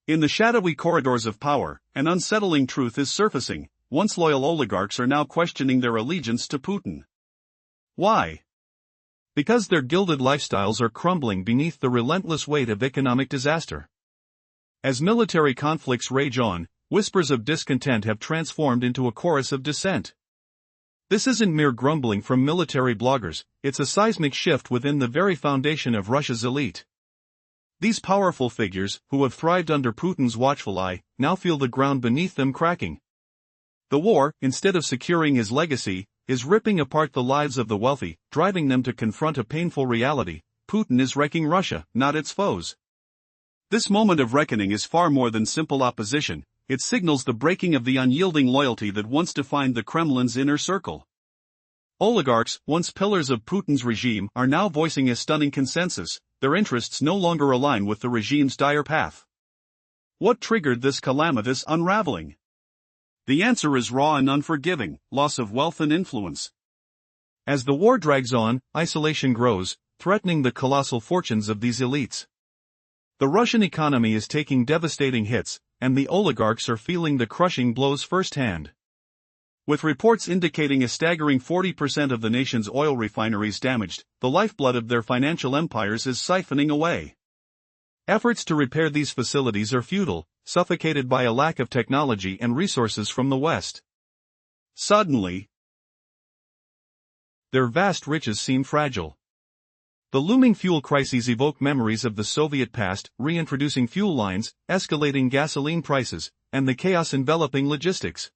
In the shadowy corridors of power, an unsettling truth is surfacing. Once loyal oligarchs are now questioning their allegiance to Putin. Why? Because their gilded lifestyles are crumbling beneath the relentless weight of economic disaster. As military conflicts rage on, whispers of discontent have transformed into a chorus of dissent. This isn't mere grumbling from military bloggers, it's a seismic shift within the very foundation of Russia's elite. These powerful figures, who have thrived under Putin's watchful eye, now feel the ground beneath them cracking. The war, instead of securing his legacy, is ripping apart the lives of the wealthy, driving them to confront a painful reality: Putin is wrecking Russia, not its foes. This moment of reckoning is far more than simple opposition, it signals the breaking of the unyielding loyalty that once defined the Kremlin's inner circle. Oligarchs, once pillars of Putin's regime, are now voicing a stunning consensus: their interests no longer align with the regime's dire path. What triggered this calamitous unraveling? The answer is raw and unforgiving: loss of wealth and influence. As the war drags on, isolation grows, threatening the colossal fortunes of these elites. The Russian economy is taking devastating hits, and the oligarchs are feeling the crushing blows firsthand. With reports indicating a staggering 40% of the nation's oil refineries damaged, the lifeblood of their financial empires is siphoning away. Efforts to repair these facilities are futile, suffocated by a lack of technology and resources from the West. Suddenly, their vast riches seem fragile. The looming fuel crises evoke memories of the Soviet past, reintroducing fuel lines, escalating gasoline prices, and the chaos enveloping logistics.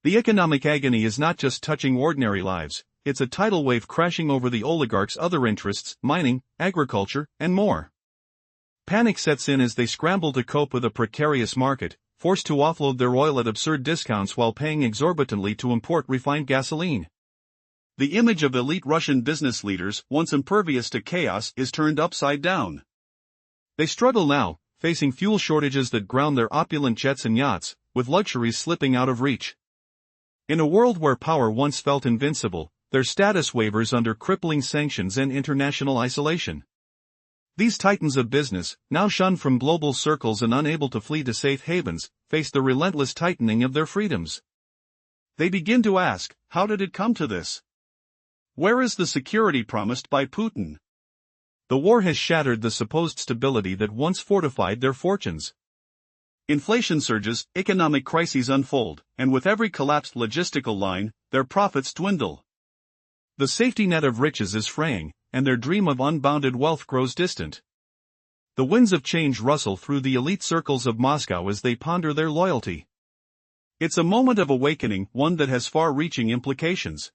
The economic agony is not just touching ordinary lives, it's a tidal wave crashing over the oligarchs' other interests: mining, agriculture, and more. Panic sets in as they scramble to cope with a precarious market, forced to offload their oil at absurd discounts while paying exorbitantly to import refined gasoline. The image of elite Russian business leaders, once impervious to chaos, is turned upside down. They struggle now, facing fuel shortages that ground their opulent jets and yachts, with luxuries slipping out of reach. In a world where power once felt invincible, their status wavers under crippling sanctions and international isolation. These titans of business, now shunned from global circles and unable to flee to safe havens, face the relentless tightening of their freedoms. They begin to ask, how did it come to this? Where is the security promised by Putin? The war has shattered the supposed stability that once fortified their fortunes. Inflation surges, economic crises unfold, and with every collapsed logistical line, their profits dwindle. The safety net of riches is fraying, and their dream of unbounded wealth grows distant. The winds of change rustle through the elite circles of Moscow as they ponder their loyalty. It's a moment of awakening, one that has far-reaching implications.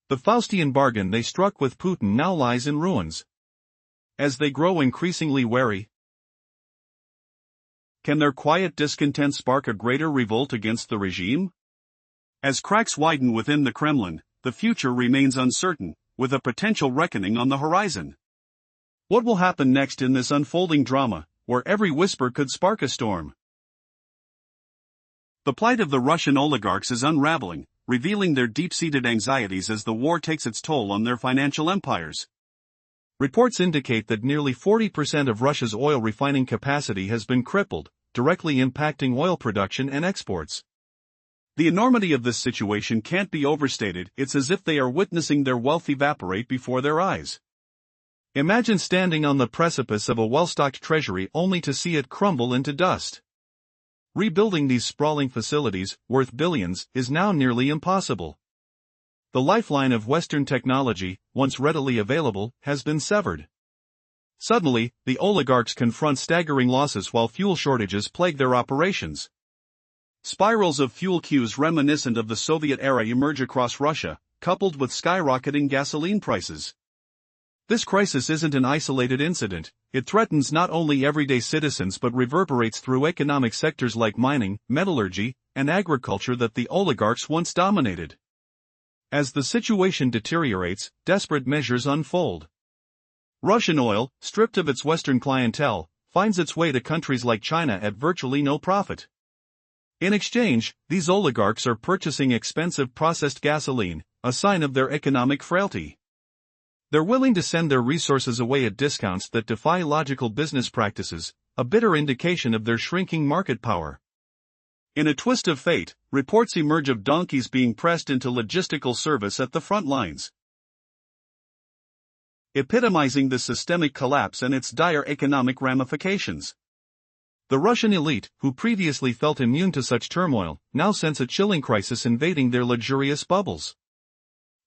The Faustian bargain they struck with Putin now lies in ruins. As they grow increasingly wary, can their quiet discontent spark a greater revolt against the regime? As cracks widen within the Kremlin, the future remains uncertain, with a potential reckoning on the horizon. What will happen next in this unfolding drama, where every whisper could spark a storm? The plight of the Russian oligarchs is unraveling, revealing their deep-seated anxieties as the war takes its toll on their financial empires. Reports indicate that nearly 40% of Russia's oil refining capacity has been crippled, directly impacting oil production and exports. The enormity of this situation can't be overstated. It's as if they are witnessing their wealth evaporate before their eyes. Imagine standing on the precipice of a well-stocked treasury only to see it crumble into dust. Rebuilding these sprawling facilities, worth billions, is now nearly impossible. The lifeline of Western technology, once readily available, has been severed. Suddenly, the oligarchs confront staggering losses while fuel shortages plague their operations. Spirals of fuel queues reminiscent of the Soviet era emerge across Russia, coupled with skyrocketing gasoline prices. This crisis isn't an isolated incident, it threatens not only everyday citizens but reverberates through economic sectors like mining, metallurgy, and agriculture that the oligarchs once dominated. As the situation deteriorates, desperate measures unfold. Russian oil, stripped of its Western clientele, finds its way to countries like China at virtually no profit. In exchange, these oligarchs are purchasing expensive processed gasoline, a sign of their economic frailty. They're willing to send their resources away at discounts that defy logical business practices, a bitter indication of their shrinking market power. In a twist of fate, reports emerge of donkeys being pressed into logistical service at the front lines, epitomizing the systemic collapse and its dire economic ramifications. The Russian elite, who previously felt immune to such turmoil, now sense a chilling crisis invading their luxurious bubbles.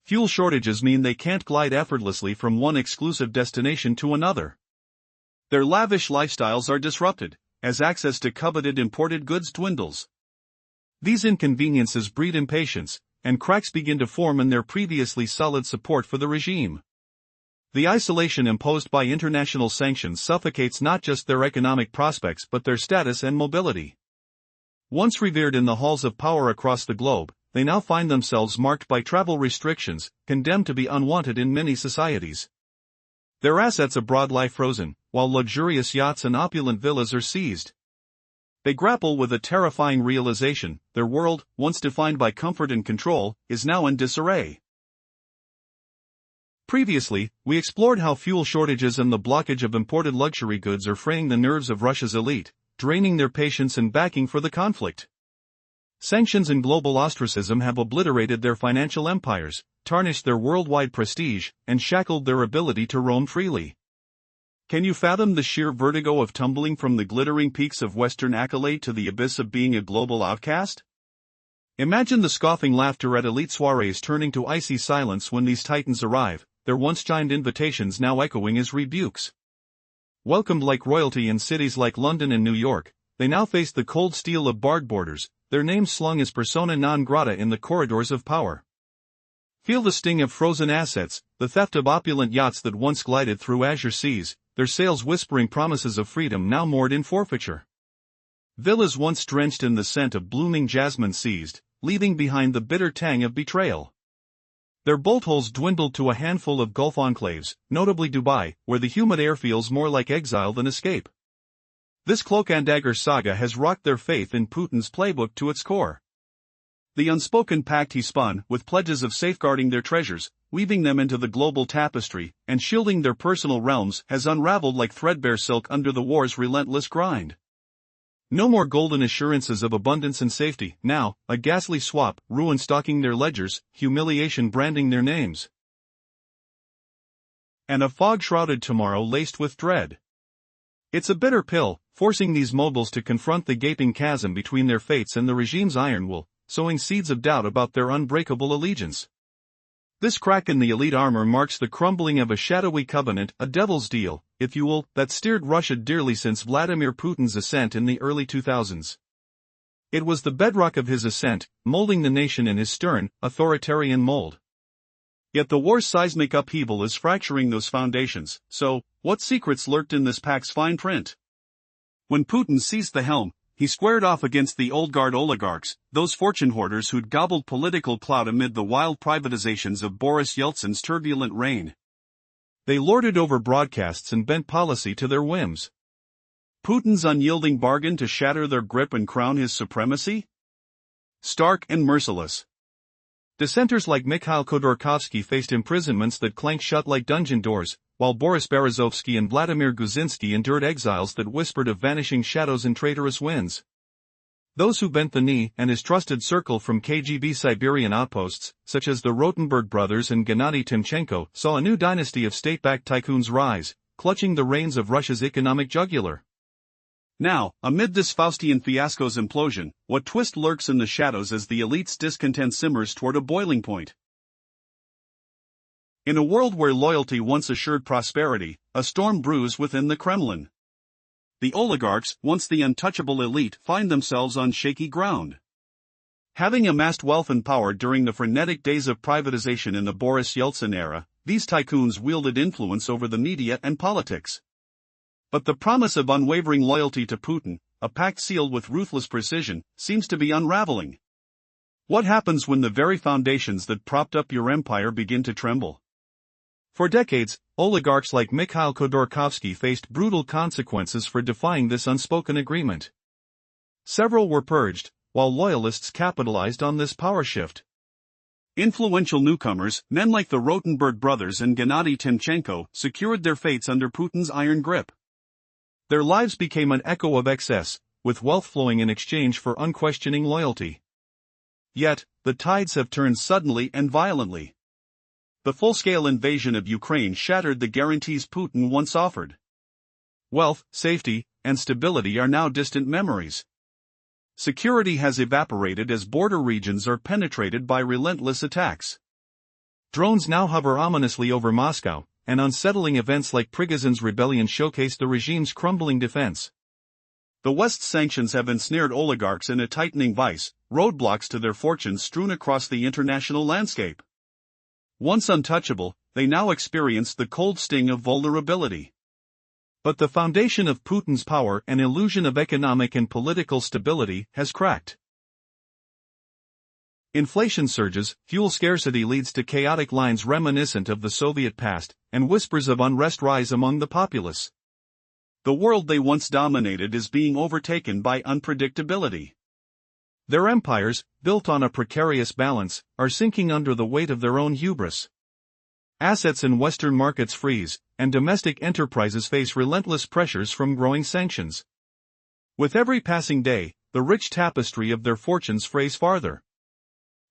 Fuel shortages mean they can't glide effortlessly from one exclusive destination to another. Their lavish lifestyles are disrupted, as access to coveted imported goods dwindles. These inconveniences breed impatience, and cracks begin to form in their previously solid support for the regime. The isolation imposed by international sanctions suffocates not just their economic prospects but their status and mobility. Once revered in the halls of power across the globe, they now find themselves marked by travel restrictions, condemned to be unwanted in many societies. Their assets abroad lie frozen, while luxurious yachts and opulent villas are seized. They grapple with a terrifying realization: their world, once defined by comfort and control, is now in disarray. Previously, we explored how fuel shortages and the blockage of imported luxury goods are fraying the nerves of Russia's elite, draining their patience and backing for the conflict. Sanctions and global ostracism have obliterated their financial empires, tarnished their worldwide prestige, and shackled their ability to roam freely. Can you fathom the sheer vertigo of tumbling from the glittering peaks of Western accolade to the abyss of being a global outcast? Imagine the scoffing laughter at elite soirees turning to icy silence when these titans arrive, their once-chimed invitations now echoing as rebukes. Welcomed like royalty in cities like London and New York, they now face the cold steel of barred borders, their names slung as persona non grata in the corridors of power. Feel the sting of frozen assets, the theft of opulent yachts that once glided through azure seas, their sails whispering promises of freedom now moored in forfeiture. Villas once drenched in the scent of blooming jasmine seized, leaving behind the bitter tang of betrayal. Their bolt holes dwindled to a handful of Gulf enclaves, notably Dubai, where the humid air feels more like exile than escape. This cloak and dagger saga has rocked their faith in Putin's playbook to its core. The unspoken pact he spun, with pledges of safeguarding their treasures, weaving them into the global tapestry, and shielding their personal realms, has unraveled like threadbare silk under the war's relentless grind. No more golden assurances of abundance and safety, now, a ghastly swap, ruin stalking their ledgers, humiliation branding their names. And a fog-shrouded tomorrow laced with dread. It's a bitter pill, forcing these moguls to confront the gaping chasm between their fates and the regime's iron will, sowing seeds of doubt about their unbreakable allegiance. This crack in the elite armor marks the crumbling of a shadowy covenant, a devil's deal, if you will, that steered Russia dearly since Vladimir Putin's ascent in the early 2000s. It was the bedrock of his ascent, molding the nation in his stern, authoritarian mold. Yet the war's seismic upheaval is fracturing those foundations, so, what secrets lurked in this pact's fine print? When Putin seized the helm, he squared off against the old guard oligarchs, those fortune hoarders who'd gobbled political clout amid the wild privatizations of Boris Yeltsin's turbulent reign. They lorded over broadcasts and bent policy to their whims. Putin's unyielding bargain to shatter their grip and crown his supremacy? Stark and merciless. Dissenters like Mikhail Khodorkovsky faced imprisonments that clanked shut like dungeon doors, while Boris Berezovsky and Vladimir Guzinsky endured exiles that whispered of vanishing shadows and traitorous winds. Those who bent the knee and his trusted circle from KGB Siberian outposts, such as the Rotenberg brothers and Gennady Timchenko, saw a new dynasty of state-backed tycoons rise, clutching the reins of Russia's economic jugular. Now, amid this Faustian fiasco's implosion, what twist lurks in the shadows as the elite's discontent simmers toward a boiling point? In a world where loyalty once assured prosperity, a storm brews within the Kremlin. The oligarchs, once the untouchable elite, find themselves on shaky ground. Having amassed wealth and power during the frenetic days of privatization in the Boris Yeltsin era, these tycoons wielded influence over the media and politics. But the promise of unwavering loyalty to Putin, a pact sealed with ruthless precision, seems to be unraveling. What happens when the very foundations that propped up your empire begin to tremble? For decades, oligarchs like Mikhail Khodorkovsky faced brutal consequences for defying this unspoken agreement. Several were purged, while loyalists capitalized on this power shift. Influential newcomers, men like the Rotenberg brothers and Gennady Timchenko, secured their fates under Putin's iron grip. Their lives became an echo of excess, with wealth flowing in exchange for unquestioning loyalty. Yet, the tides have turned suddenly and violently. The full-scale invasion of Ukraine shattered the guarantees Putin once offered. Wealth, safety, and stability are now distant memories. Security has evaporated as border regions are penetrated by relentless attacks. Drones now hover ominously over Moscow, and unsettling events like Prigozhin's rebellion showcase the regime's crumbling defense. The West's sanctions have ensnared oligarchs in a tightening vice, roadblocks to their fortunes strewn across the international landscape. Once untouchable, they now experience the cold sting of vulnerability. But the foundation of Putin's power, an illusion of economic and political stability, has cracked. Inflation surges, fuel scarcity leads to chaotic lines reminiscent of the Soviet past, and whispers of unrest rise among the populace. The world they once dominated is being overtaken by unpredictability. Their empires, built on a precarious balance, are sinking under the weight of their own hubris. Assets in Western markets freeze, and domestic enterprises face relentless pressures from growing sanctions. With every passing day, the rich tapestry of their fortunes frays farther.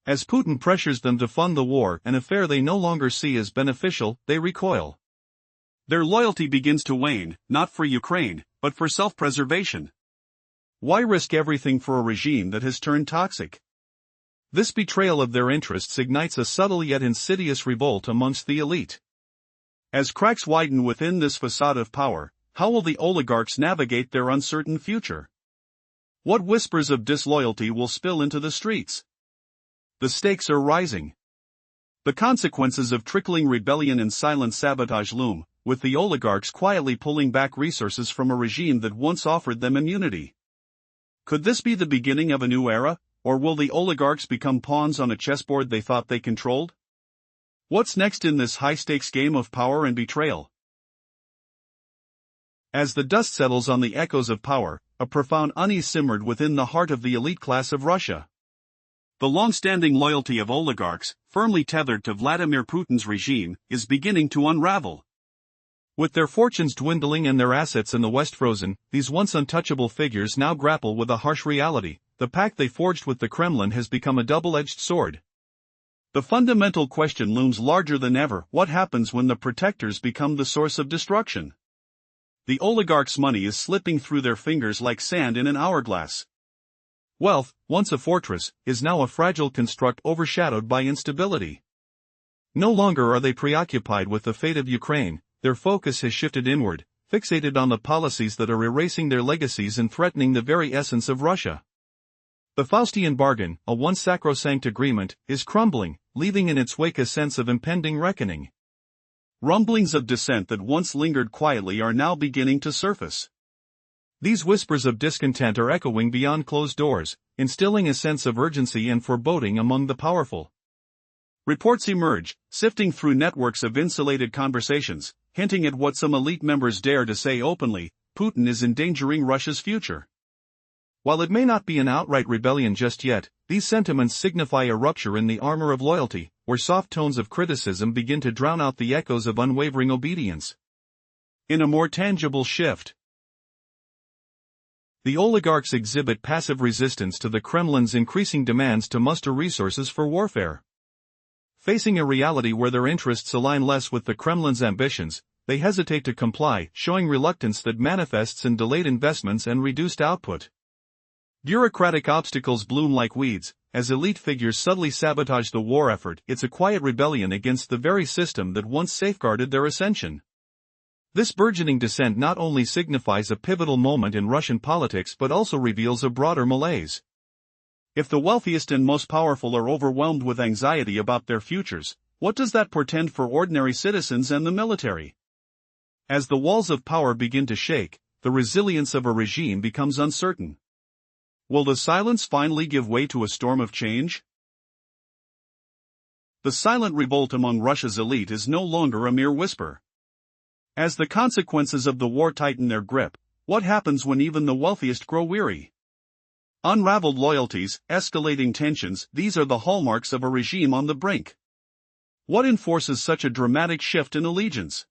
As Putin pressures them to fund the war, an affair they no longer see as beneficial, they recoil. Their loyalty begins to wane, not for Ukraine, but for self-preservation. Why risk everything for a regime that has turned toxic? This betrayal of their interests ignites a subtle yet insidious revolt amongst the elite. As cracks widen within this facade of power, how will the oligarchs navigate their uncertain future? What whispers of disloyalty will spill into the streets? The stakes are rising. The consequences of trickling rebellion and silent sabotage loom, with the oligarchs quietly pulling back resources from a regime that once offered them immunity. Could this be the beginning of a new era, or will the oligarchs become pawns on a chessboard they thought they controlled? What's next in this high-stakes game of power and betrayal? As the dust settles on the echoes of power, a profound unease simmered within the heart of the elite class of Russia. The long-standing loyalty of oligarchs, firmly tethered to Vladimir Putin's regime, is beginning to unravel. With their fortunes dwindling and their assets in the West frozen, these once untouchable figures now grapple with a harsh reality. The pact they forged with the Kremlin has become a double-edged sword. The fundamental question looms larger than ever: what happens when the protectors become the source of destruction? The oligarchs' money is slipping through their fingers like sand in an hourglass. Wealth, once a fortress, is now a fragile construct overshadowed by instability. No longer are they preoccupied with the fate of Ukraine, their focus has shifted inward, fixated on the policies that are erasing their legacies and threatening the very essence of Russia. The Faustian bargain, a once sacrosanct agreement, is crumbling, leaving in its wake a sense of impending reckoning. Rumblings of dissent that once lingered quietly are now beginning to surface. These whispers of discontent are echoing beyond closed doors, instilling a sense of urgency and foreboding among the powerful. Reports emerge, sifting through networks of insulated conversations, hinting at what some elite members dare to say openly: Putin is endangering Russia's future. While it may not be an outright rebellion just yet, these sentiments signify a rupture in the armor of loyalty, where soft tones of criticism begin to drown out the echoes of unwavering obedience. In a more tangible shift, the oligarchs exhibit passive resistance to the Kremlin's increasing demands to muster resources for warfare. Facing a reality where their interests align less with the Kremlin's ambitions, they hesitate to comply, showing reluctance that manifests in delayed investments and reduced output. Bureaucratic obstacles bloom like weeds, as elite figures subtly sabotage the war effort. It's a quiet rebellion against the very system that once safeguarded their ascension. This burgeoning dissent not only signifies a pivotal moment in Russian politics but also reveals a broader malaise. If the wealthiest and most powerful are overwhelmed with anxiety about their futures, what does that portend for ordinary citizens and the military? As the walls of power begin to shake, the resilience of a regime becomes uncertain. Will the silence finally give way to a storm of change? The silent revolt among Russia's elite is no longer a mere whisper. As the consequences of the war tighten their grip, what happens when even the wealthiest grow weary? Unraveled loyalties, escalating tensions, these are the hallmarks of a regime on the brink. What enforces such a dramatic shift in allegiance?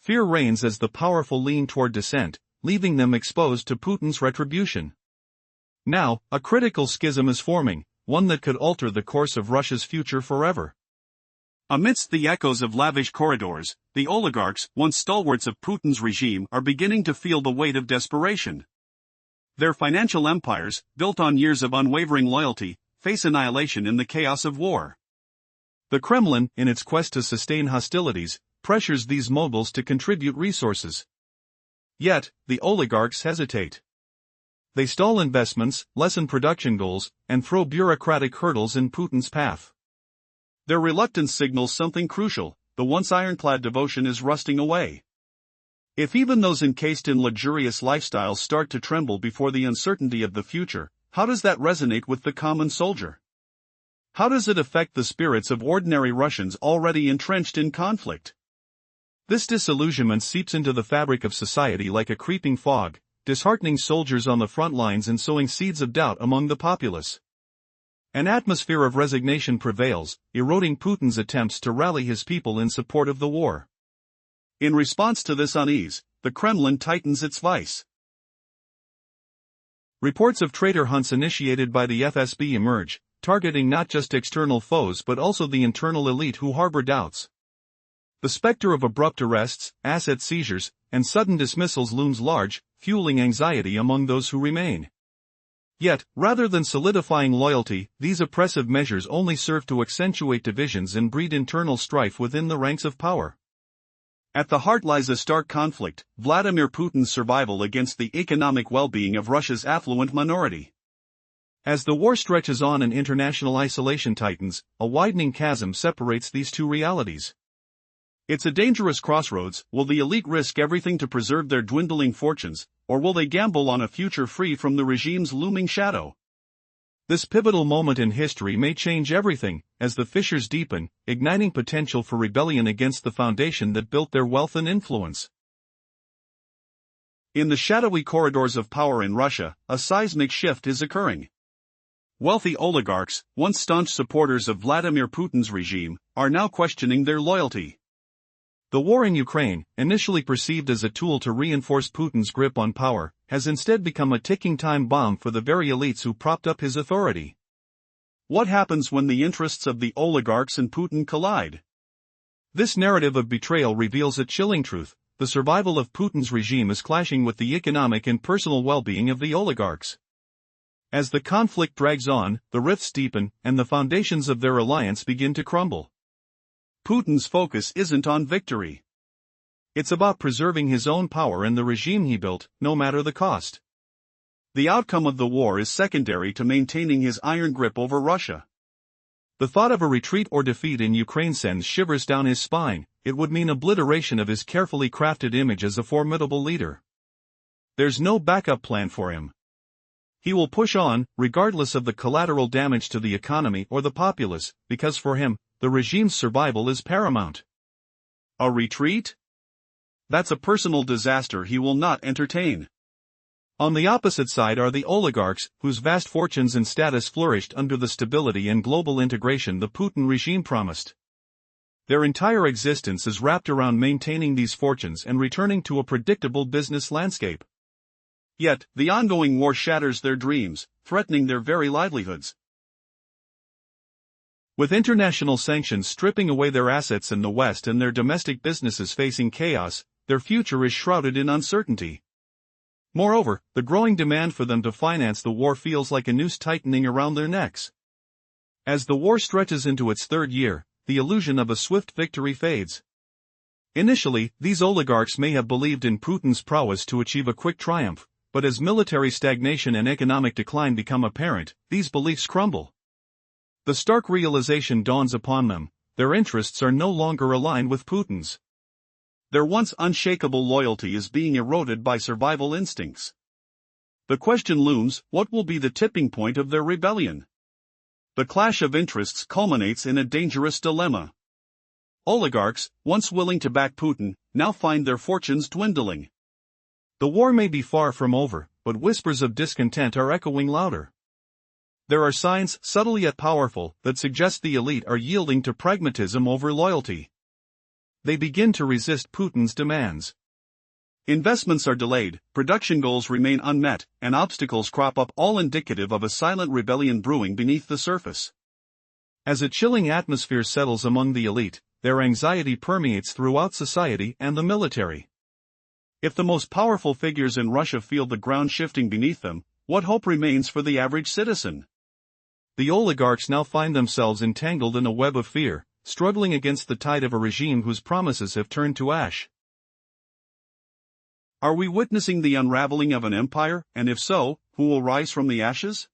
Fear reigns as the powerful lean toward dissent, leaving them exposed to Putin's retribution. Now, a critical schism is forming, one that could alter the course of Russia's future forever. Amidst the echoes of lavish corridors, the oligarchs, once stalwarts of Putin's regime, are beginning to feel the weight of desperation. Their financial empires, built on years of unwavering loyalty, face annihilation in the chaos of war. The Kremlin, in its quest to sustain hostilities, pressures these moguls to contribute resources. Yet, the oligarchs hesitate. They stall investments, lessen production goals, and throw bureaucratic hurdles in Putin's path. Their reluctance signals something crucial: the once ironclad devotion is rusting away. If even those encased in luxurious lifestyles start to tremble before the uncertainty of the future, how does that resonate with the common soldier? How does it affect the spirits of ordinary Russians already entrenched in conflict? This disillusionment seeps into the fabric of society like a creeping fog, disheartening soldiers on the front lines and sowing seeds of doubt among the populace. An atmosphere of resignation prevails, eroding Putin's attempts to rally his people in support of the war. In response to this unease, the Kremlin tightens its vice. Reports of traitor hunts initiated by the FSB emerge, targeting not just external foes but also the internal elite who harbor doubts. The specter of abrupt arrests, asset seizures, and sudden dismissals looms large, fueling anxiety among those who remain. Yet, rather than solidifying loyalty, these oppressive measures only serve to accentuate divisions and breed internal strife within the ranks of power. At the heart lies a stark conflict: Vladimir Putin's survival against the economic well-being of Russia's affluent minority. As the war stretches on and international isolation tightens, a widening chasm separates these two realities. It's a dangerous crossroads. Will the elite risk everything to preserve their dwindling fortunes, or will they gamble on a future free from the regime's looming shadow? This pivotal moment in history may change everything, as the fissures deepen, igniting potential for rebellion against the foundation that built their wealth and influence. In the shadowy corridors of power in Russia, a seismic shift is occurring. Wealthy oligarchs, once staunch supporters of Vladimir Putin's regime, are now questioning their loyalty. The war in Ukraine, initially perceived as a tool to reinforce Putin's grip on power, has instead become a ticking time bomb for the very elites who propped up his authority. What happens when the interests of the oligarchs and Putin collide? This narrative of betrayal reveals a chilling truth: the survival of Putin's regime is clashing with the economic and personal well-being of the oligarchs. As the conflict drags on, the rifts deepen, and the foundations of their alliance begin to crumble. Putin's focus isn't on victory. It's about preserving his own power and the regime he built, no matter the cost. The outcome of the war is secondary to maintaining his iron grip over Russia. The thought of a retreat or defeat in Ukraine sends shivers down his spine. It would mean obliteration of his carefully crafted image as a formidable leader. There's no backup plan for him. He will push on, regardless of the collateral damage to the economy or the populace, because for him, the regime's survival is paramount. A retreat? That's a personal disaster he will not entertain. On the opposite side are the oligarchs, whose vast fortunes and status flourished under the stability and global integration the Putin regime promised. Their entire existence is wrapped around maintaining these fortunes and returning to a predictable business landscape. Yet, the ongoing war shatters their dreams, threatening their very livelihoods. With international sanctions stripping away their assets in the West and their domestic businesses facing chaos, their future is shrouded in uncertainty. Moreover, the growing demand for them to finance the war feels like a noose tightening around their necks. As the war stretches into its third year, the illusion of a swift victory fades. Initially, these oligarchs may have believed in Putin's prowess to achieve a quick triumph, but as military stagnation and economic decline become apparent, these beliefs crumble. The stark realization dawns upon them: their interests are no longer aligned with Putin's. Their once unshakable loyalty is being eroded by survival instincts. The question looms: what will be the tipping point of their rebellion? The clash of interests culminates in a dangerous dilemma. Oligarchs, once willing to back Putin, now find their fortunes dwindling. The war may be far from over, but whispers of discontent are echoing louder. There are signs, subtle yet powerful, that suggest the elite are yielding to pragmatism over loyalty. They begin to resist Putin's demands. Investments are delayed, production goals remain unmet, and obstacles crop up, all indicative of a silent rebellion brewing beneath the surface. As a chilling atmosphere settles among the elite, their anxiety permeates throughout society and the military. If the most powerful figures in Russia feel the ground shifting beneath them, what hope remains for the average citizen? The oligarchs now find themselves entangled in a web of fear, struggling against the tide of a regime whose promises have turned to ash. Are we witnessing the unraveling of an empire, and if so, who will rise from the ashes?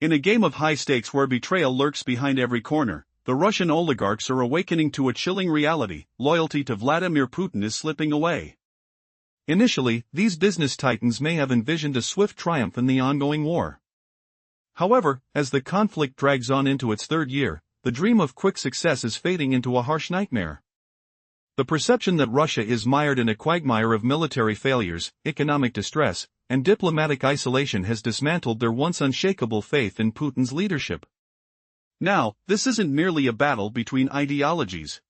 In a game of high stakes where betrayal lurks behind every corner, the Russian oligarchs are awakening to a chilling reality: loyalty to Vladimir Putin is slipping away. Initially, these business titans may have envisioned a swift triumph in the ongoing war. However, as the conflict drags on into its third year, the dream of quick success is fading into a harsh nightmare. The perception that Russia is mired in a quagmire of military failures, economic distress, and diplomatic isolation has dismantled their once unshakable faith in Putin's leadership. Now, this isn't merely a battle between ideologies.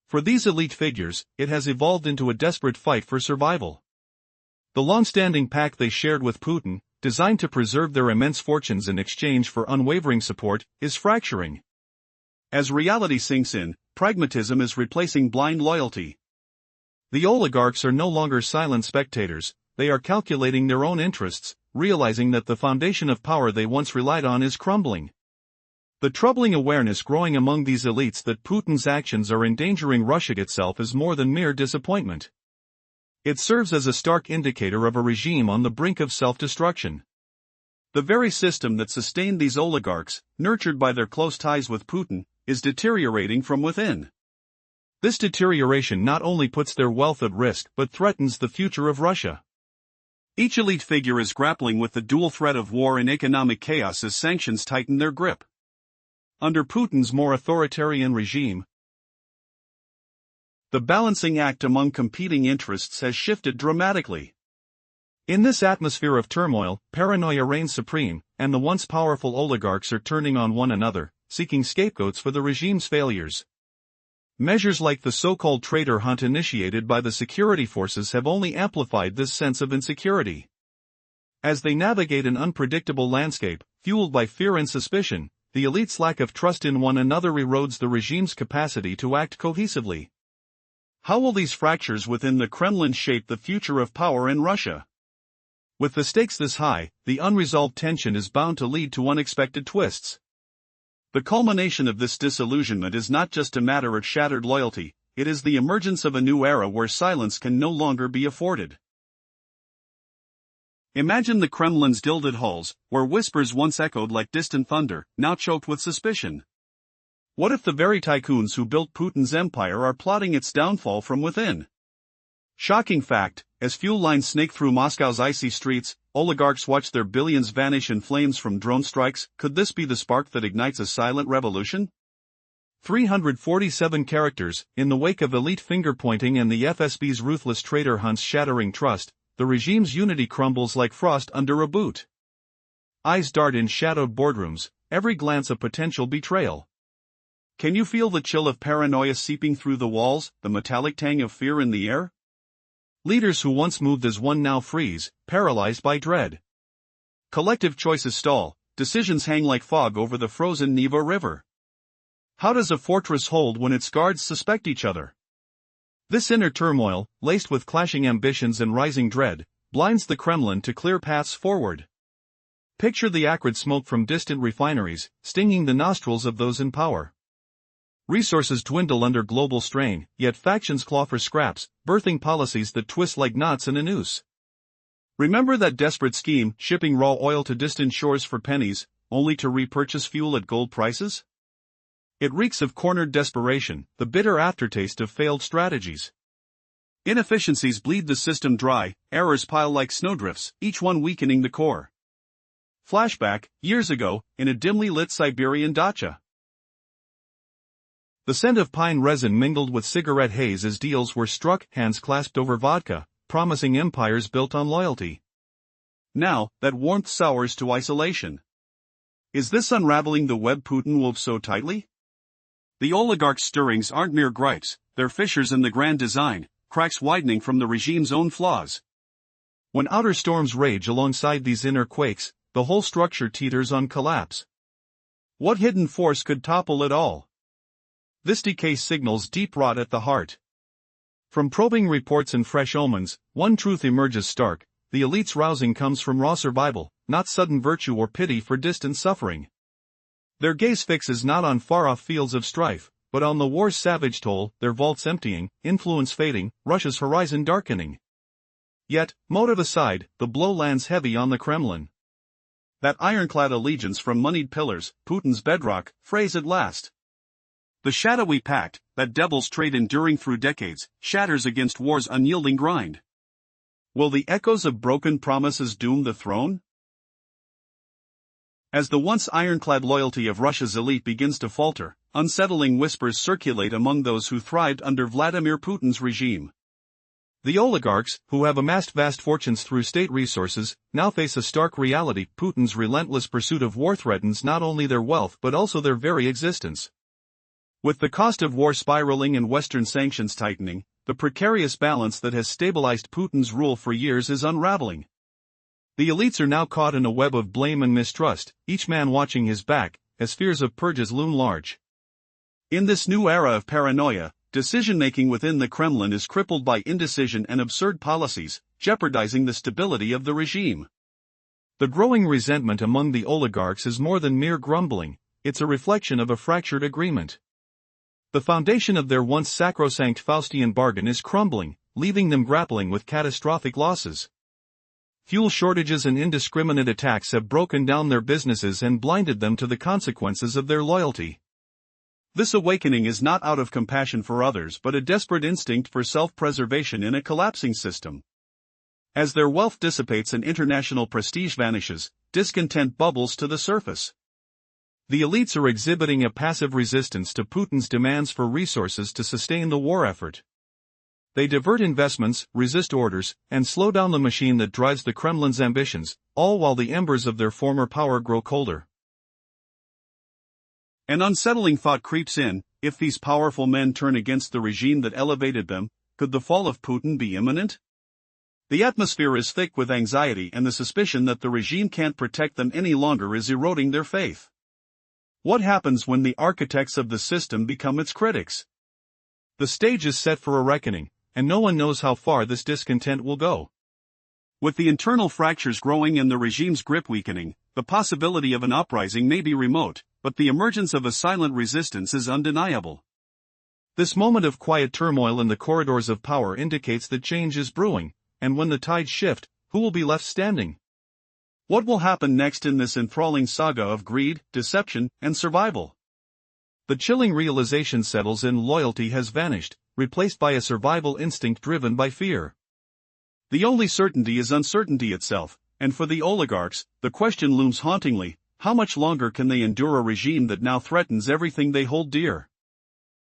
For these elite figures, it has evolved into a desperate fight for survival. The long-standing pact they shared with Putin, designed to preserve their immense fortunes in exchange for unwavering support, is fracturing. As reality sinks in, pragmatism is replacing blind loyalty. The oligarchs are no longer silent spectators, they are calculating their own interests, realizing that the foundation of power they once relied on is crumbling. The troubling awareness growing among these elites that Putin's actions are endangering Russia itself is more than mere disappointment. It serves as a stark indicator of a regime on the brink of self-destruction. The very system that sustained these oligarchs, nurtured by their close ties with Putin, is deteriorating from within. This deterioration not only puts their wealth at risk but threatens the future of Russia. Each elite figure is grappling with the dual threat of war and economic chaos as sanctions tighten their grip. Under Putin's more authoritarian regime, the balancing act among competing interests has shifted dramatically. In this atmosphere of turmoil, paranoia reigns supreme, and the once powerful oligarchs are turning on one another, seeking scapegoats for the regime's failures. Measures like the so-called traitor hunt initiated by the security forces have only amplified this sense of insecurity. As they navigate an unpredictable landscape, fueled by fear and suspicion, the elite's lack of trust in one another erodes the regime's capacity to act cohesively. How will these fractures within the Kremlin shape the future of power in Russia? With the stakes this high, the unresolved tension is bound to lead to unexpected twists. The culmination of this disillusionment is not just a matter of shattered loyalty, it is the emergence of a new era where silence can no longer be afforded. Imagine the Kremlin's gilded halls, where whispers once echoed like distant thunder, now choked with suspicion. What if the very tycoons who built Putin's empire are plotting its downfall from within? Shocking fact, as fuel lines snake through Moscow's icy streets, oligarchs watch their billions vanish in flames from drone strikes. Could this be the spark that ignites a silent revolution? 347 characters. In the wake of elite finger-pointing and the FSB's ruthless traitor hunts shattering trust, the regime's unity crumbles like frost under a boot. Eyes dart in shadowed boardrooms, every glance a potential betrayal. Can you feel the chill of paranoia seeping through the walls, the metallic tang of fear in the air? Leaders who once moved as one now freeze, paralyzed by dread. Collective choices stall, decisions hang like fog over the frozen Neva River. How does a fortress hold when its guards suspect each other? This inner turmoil, laced with clashing ambitions and rising dread, blinds the Kremlin to clear paths forward. Picture the acrid smoke from distant refineries, stinging the nostrils of those in power. Resources dwindle under global strain, yet factions claw for scraps, birthing policies that twist like knots in a noose. Remember that desperate scheme, shipping raw oil to distant shores for pennies, only to repurchase fuel at gold prices? It reeks of cornered desperation, the bitter aftertaste of failed strategies. Inefficiencies bleed the system dry, errors pile like snowdrifts, each one weakening the core. Flashback, years ago, in a dimly lit Siberian dacha. The scent of pine resin mingled with cigarette haze as deals were struck, hands clasped over vodka, promising empires built on loyalty. Now, that warmth sours to isolation. Is this unraveling the web Putin wove so tightly? The oligarchs' stirrings aren't mere gripes, they're fissures in the grand design, cracks widening from the regime's own flaws. When outer storms rage alongside these inner quakes, the whole structure teeters on collapse. What hidden force could topple it all? This decay signals deep rot at the heart. From probing reports and fresh omens, one truth emerges stark: the elite's rousing comes from raw survival, not sudden virtue or pity for distant suffering. Their gaze fixes not on far-off fields of strife, but on the war's savage toll, their vaults emptying, influence fading, Russia's horizon darkening. Yet, motive aside, the blow lands heavy on the Kremlin. That ironclad allegiance from moneyed pillars, Putin's bedrock, frays at last. The shadowy pact, that devil's trade enduring through decades, shatters against war's unyielding grind. Will the echoes of broken promises doom the throne? As the once ironclad loyalty of Russia's elite begins to falter, unsettling whispers circulate among those who thrived under Vladimir Putin's regime. The oligarchs, who have amassed vast fortunes through state resources, now face a stark reality: Putin's relentless pursuit of war threatens not only their wealth but also their very existence. With the cost of war spiraling and Western sanctions tightening, the precarious balance that has stabilized Putin's rule for years is unraveling. The elites are now caught in a web of blame and mistrust, each man watching his back, as fears of purges loom large. In this new era of paranoia, decision-making within the Kremlin is crippled by indecision and absurd policies, jeopardizing the stability of the regime. The growing resentment among the oligarchs is more than mere grumbling, it's a reflection of a fractured agreement. The foundation of their once sacrosanct Faustian bargain is crumbling, leaving them grappling with catastrophic losses. Fuel shortages and indiscriminate attacks have broken down their businesses and blinded them to the consequences of their loyalty. This awakening is not out of compassion for others but a desperate instinct for self-preservation in a collapsing system. As their wealth dissipates and international prestige vanishes, discontent bubbles to the surface. The elites are exhibiting a passive resistance to Putin's demands for resources to sustain the war effort. They divert investments, resist orders, and slow down the machine that drives the Kremlin's ambitions, all while the embers of their former power grow colder. An unsettling thought creeps in: if these powerful men turn against the regime that elevated them, could the fall of Putin be imminent? The atmosphere is thick with anxiety, and the suspicion that the regime can't protect them any longer is eroding their faith. What happens when the architects of the system become its critics? The stage is set for a reckoning, and no one knows how far this discontent will go. With the internal fractures growing and the regime's grip weakening, the possibility of an uprising may be remote, but the emergence of a silent resistance is undeniable. This moment of quiet turmoil in the corridors of power indicates that change is brewing, and when the tides shift, who will be left standing? What will happen next in this enthralling saga of greed, deception, and survival? The chilling realization settles in: loyalty has vanished, replaced by a survival instinct driven by fear. The only certainty is uncertainty itself, and for the oligarchs, the question looms hauntingly: how much longer can they endure a regime that now threatens everything they hold dear?